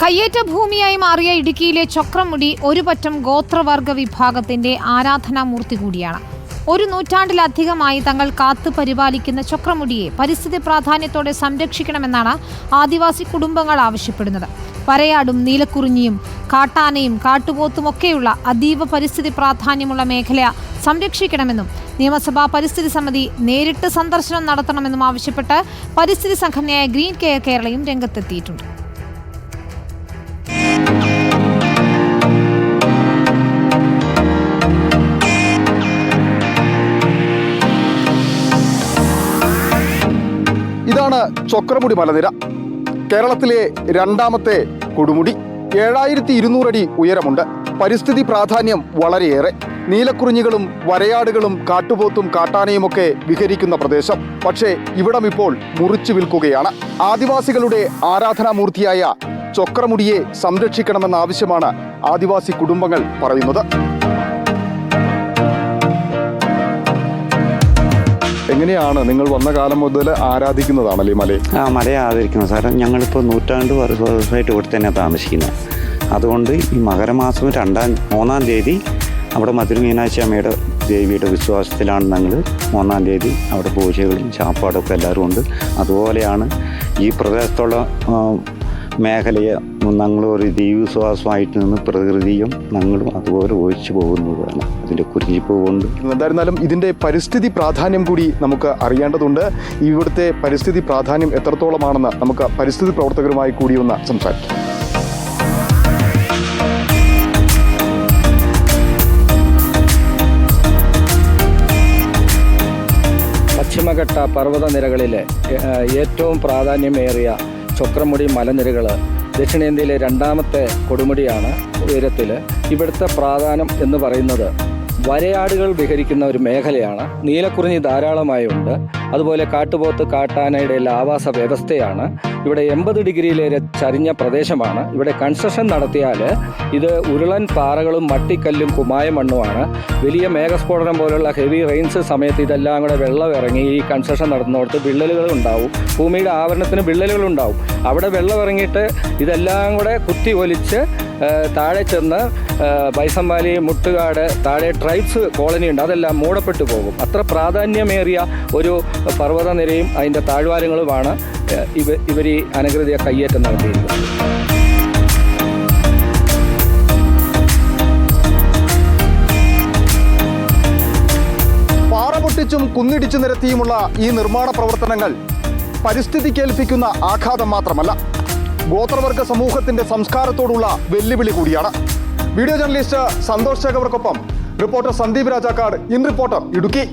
കയ്യേറ്റ ഭൂമിയായി മാറിയ ഇടുക്കിയിലെ ചൊക്രമുടി ഒരു പറ്റം ഗോത്രവർഗ വിഭാഗത്തിന്റെ ആരാധനാമൂർത്തി കൂടിയാണ്. ഒരു നൂറ്റാണ്ടിലധികമായി തങ്ങൾ കാത്തു പരിപാലിക്കുന്ന ചൊക്രമുടിയെ പരിസ്ഥിതി പ്രാധാന്യത്തോടെ സംരക്ഷിക്കണമെന്നാണ് ആദിവാസി കുടുംബങ്ങൾ ആവശ്യപ്പെടുന്നത്. വരയാടും നീലക്കുറിഞ്ഞിയും കാട്ടാനയും കാട്ടുപോത്തുമൊക്കെയുള്ള അതീവ പരിസ്ഥിതി പ്രാധാന്യമുള്ള മേഖല സംരക്ഷിക്കണമെന്നും നിയമസഭാ പരിസ്ഥിതി സമിതി നേരിട്ട് സന്ദർശനം നടത്തണമെന്നും ആവശ്യപ്പെട്ട് പരിസ്ഥിതി സംഘടനയായ ഗ്രീൻ കെയർ കേരളയും രംഗത്തെത്തിയിട്ടുണ്ട്. ഇതാണ് ചൊക്രമുടി മലനിര. കേരളത്തിലെ രണ്ടാമത്തെ കൊടുമുടി. 7200 അടി ഉയരമുണ്ട്. പരിസ്ഥിതി പ്രാധാന്യം വളരെയേറെ. നീലക്കുറിഞ്ഞികളും വരയാടുകളും കാട്ടുപോത്തും കാട്ടാനയുമൊക്കെ വിഹരിക്കുന്ന പ്രദേശം. പക്ഷേ ഇവിടം ഇപ്പോൾ മുറിച്ചു വിൽക്കുകയാണ്. ആദിവാസികളുടെ ആരാധനാമൂർത്തിയായ ചൊക്രമുടിയെ സംരക്ഷിക്കണമെന്ന ആവശ്യമാണ് ആദിവാസി കുടുംബങ്ങൾ പറയുന്നത്. എങ്ങനെയാണ് നിങ്ങൾ വന്ന കാലം മുതൽ ആരാധിക്കുന്നതാണല്ലേ മലയെ? മലയെ ആദരിക്കുന്നത് സാറേ. ഞങ്ങളിപ്പോൾ 100 വർഷമായിട്ട് ഇവിടെ തന്നെ താമസിക്കുന്നത്. അതുകൊണ്ട് ഈ മകരമാസം 3-ാം തീയതി അവിടെ മധുര മീനാക്ഷി അമ്മയുടെ ദേവിയുടെ വിശ്വാസത്തിലാണ് ഞങ്ങൾ 3-ാം തീയതി അവിടെ പൂജകളും ചാപ്പാടൊക്കെ എല്ലാവരും ഉണ്ട്. അതുപോലെയാണ് ഈ പ്രദേശത്തുള്ള മേഖലയെ ഞങ്ങൾ ഒരു ദൈവവിശ്വാസമായിട്ട് നിന്ന് പ്രകൃതിയും ഞങ്ങളും അതുപോലെ ഒഴിച്ചു പോകുന്നതാണ് അതിൻ്റെ കുറിച്ചിപ്പ് കൊണ്ട്. എന്തായിരുന്നാലും ഇതിൻ്റെ പരിസ്ഥിതി പ്രാധാന്യം കൂടി നമുക്ക് അറിയേണ്ടതുണ്ട്. ഇവിടുത്തെ പരിസ്ഥിതി പ്രാധാന്യം എത്രത്തോളമാണെന്ന് നമുക്ക് പരിസ്ഥിതി പ്രവർത്തകരുമായി കൂടി ഒന്ന് സംസാരിക്കാം. പശ്ചിമഘട്ട പർവ്വതനിരകളിലെ ഏറ്റവും പ്രാധാന്യമേറിയ ചൊക്രമുടി മലനിരകൾ ദക്ഷിണേന്ത്യയിലെ രണ്ടാമത്തെ കൊടുമുടിയാണ് ഉയരത്തിൽ. ഇവിടുത്തെ പ്രാധാന്യം എന്ന് പറയുന്നത് വരയാടുകൾ വിഹരിക്കുന്ന ഒരു മേഖലയാണ്. നീലക്കുറിഞ്ഞി ധാരാളമായി ഉണ്ട്. അതുപോലെ കാട്ടുപോത്ത് കാട്ടാനയുടെ ആവാസ വ്യവസ്ഥയാണ്. ഇവിടെ 80 ഡിഗ്രിയിലേറെ ചരിഞ്ഞ പ്രദേശമാണ്. ഇവിടെ കൺസ്ട്രക്ഷൻ നടത്തിയാൽ ഇത് ഉരുളൻ പാറകളും മട്ടിക്കല്ലും കുമായ മണ്ണുമാണ്. വലിയ മേഘസ്ഫോടനം പോലുള്ള ഹെവി റെയിൻസ് സമയത്ത് ഇതെല്ലാം കൂടെ വെള്ളം ഇറങ്ങി ഈ കൺസ്ട്രക്ഷൻ നടത്തുന്നിടത്ത് വിള്ളലുകൾ ഉണ്ടാവും. ഭൂമിയുടെ ആവരണത്തിന് വിള്ളലുകൾ ഉണ്ടാവും. അവിടെ വെള്ളം ഇറങ്ങിയിട്ട് ഇതെല്ലാം കൂടെ കുത്തി ഒലിച്ച് താഴെ ചെന്ന് ബൈസൺ വാലി, മുട്ടുകാട്, താഴെ ട്രൈബ്സ് കോളനി ഉണ്ട്, അതെല്ലാം മൂടപ്പെട്ടു പോകും. അത്ര പ്രാധാന്യമേറിയ ഒരു പർവ്വതനിരയും അതിൻ്റെ താഴ്വാരങ്ങളുമാണ് ഇവർ ഈ അനധികൃത കയ്യേറ്റം നടത്തിയിരിക്കുന്നത്. പാറ പൊട്ടിച്ചും കുന്നിടിച്ചു നിരത്തിയുമുള്ള ഈ നിർമ്മാണ പ്രവർത്തനങ്ങൾ പരിസ്ഥിതിക്കേൽപ്പിക്കുന്ന ആഘാതം മാത്രമല്ല, ഗോത്രവർഗ സമൂഹത്തിന്റെ സംസ്കാരത്തോടുള്ള വെല്ലുവിളി കൂടിയാണ്. വീഡിയോ ജേർണലിസ്റ്റ് സന്തോഷ് ചേകവർക്കൊപ്പം reporter Sandeep Rajakkad, in reporter, Idukki.